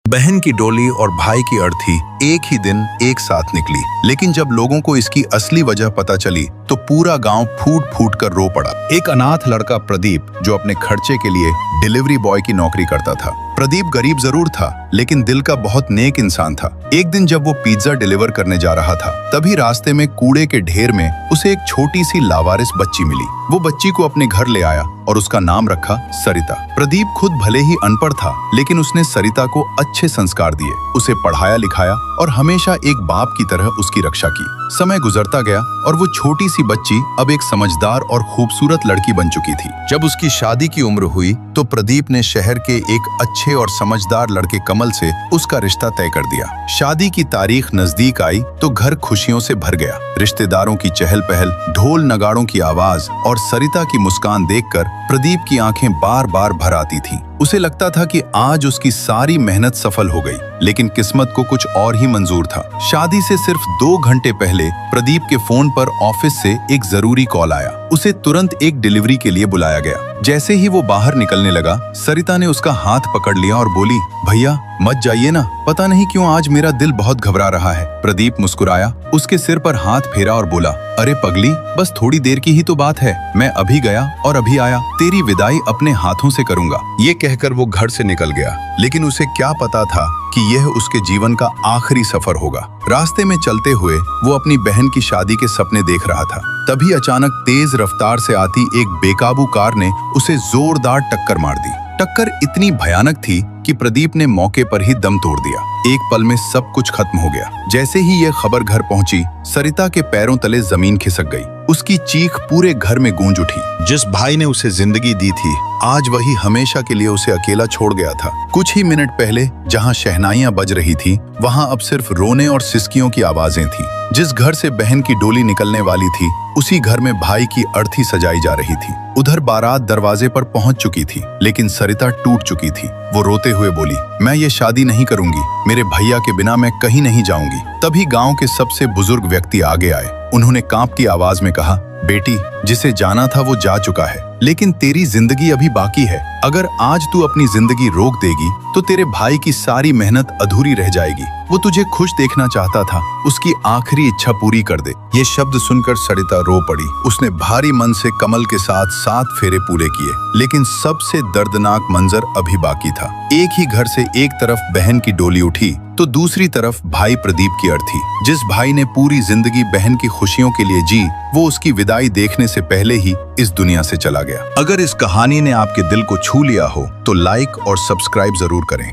बहन की डोली और भाई की अर्थी एक ही दिन एक साथ निकली, लेकिन जब लोगों को इसकी असली वजह पता चली तो पूरा गांव फूट फूट कर रो पड़ा। एक अनाथ लड़का प्रदीप, जो अपने खर्चे के लिए डिलीवरी बॉय की नौकरी करता था। प्रदीप गरीब जरूर था, लेकिन दिल का बहुत नेक इंसान था। एक दिन जब वो पिज्जा डिलीवर करने जा रहा था, तभी रास्ते में कूड़े के ढेर में उसे एक छोटी सी लावारिस बच्ची मिली। वो बच्ची को अपने घर ले आया और उसका नाम रखा सरिता। प्रदीप खुद भले ही अनपढ़ था, लेकिन उसने सरिता को अच्छे संस्कार दिए, उसे पढ़ाया लिखाया और हमेशा एक बाप की तरह उसकी रक्षा की। समय गुजरता गया और वो छोटी सी बच्ची अब एक समझदार और खूबसूरत लड़की बन चुकी थी। जब उसकी शादी की उम्र हुई तो प्रदीप ने शहर के एक अच्छे और समझदार लड़के कमल से उसका रिश्ता तय कर दिया। शादी की तारीख नजदीक आई तो घर खुशियों से भर गया। रिश्तेदारों की चहल पहल, ढोल नगाड़ों की आवाज और सरिता की मुस्कान देखकर प्रदीप की आंखें बार बार भर आती थीं। उसे लगता था कि आज उसकी सारी मेहनत सफल हो गई, लेकिन किस्मत को कुछ और ही मंजूर था। शादी से सिर्फ 2 घंटे पहले प्रदीप के फोन पर ऑफिस से एक जरूरी कॉल आया। उसे तुरंत एक डिलीवरी के लिए बुलाया गया। जैसे ही वो बाहर निकलने लगा, सरिता ने उसका हाथ पकड़ लिया और बोली, भैया मत जाइए ना, पता नहीं क्यों आज मेरा दिल बहुत घबरा रहा है। प्रदीप मुस्कुराया, उसके सिर पर हाथ फेरा और बोला, अरे पगली, बस थोड़ी देर की ही तो बात है, मैं अभी गया और अभी आया, तेरी विदाई अपने हाथों से करूंगा। ये कहकर वो घर से निकल गया, लेकिन उसे क्या पता था कि यह उसके जीवन का आखिरी सफर होगा। रास्ते में चलते हुए वो अपनी बहन की शादी के सपने देख रहा था। तभी अचानक तेज रफ्तार से आती एक बेकाबू कार ने उसे जोरदार टक्कर मार दी। टक्कर इतनी भयानक थी कि प्रदीप ने मौके पर ही दम तोड़ दिया। एक पल में सब कुछ खत्म हो गया। जैसे ही यह खबर घर पहुंची, सरिता के पैरों तले जमीन खिसक गई। उसकी चीख पूरे घर में गूंज उठी। जिस भाई ने उसे जिंदगी दी थी, आज वही हमेशा के लिए उसे अकेला छोड़ गया था। कुछ ही मिनट पहले जहां शहनाइयां बज रही थी, वहां अब सिर्फ रोने और सिसकियों की आवाजें थी। जिस घर से बहन की डोली निकलने वाली थी, उसी घर में भाई की अर्थी सजाई जा रही थी। उधर बारात दरवाजे पर पहुंच चुकी थी, लेकिन सरिता टूट चुकी थी। वो रोते हुए बोली, मैं ये शादी नहीं करूंगी, मेरे भैया के बिना मैं कहीं नहीं जाऊंगी। तभी गांव के सबसे बुजुर्ग व्यक्ति आगे आए। उन्होंने कांपती आवाज में कहा, बेटी, जिसे जाना था वो जा चुका है, लेकिन तेरी जिंदगी अभी बाकी है। अगर आज तू अपनी जिंदगी रोक देगी तो तेरे भाई की सारी मेहनत अधूरी रह जाएगी। वो तुझे खुश देखना चाहता था, उसकी आखिरी इच्छा पूरी कर दे। ये शब्द सुनकर सरिता रो पड़ी। उसने भारी मन से कमल के साथ 7 फेरे पूरे किए, लेकिन सबसे दर्दनाक मंजर अभी बाकी था। एक ही घर से एक तरफ बहन की डोली उठी तो दूसरी तरफ भाई प्रदीप की अर्थी। जिस भाई ने पूरी जिंदगी बहन की खुशियों के लिए जी, वो उसकी विदाई देखने से पहले ही इस दुनिया से चला गया। अगर इस कहानी ने आपके दिल को छू लिया हो तो लाइक और सब्सक्राइब जरूर करें।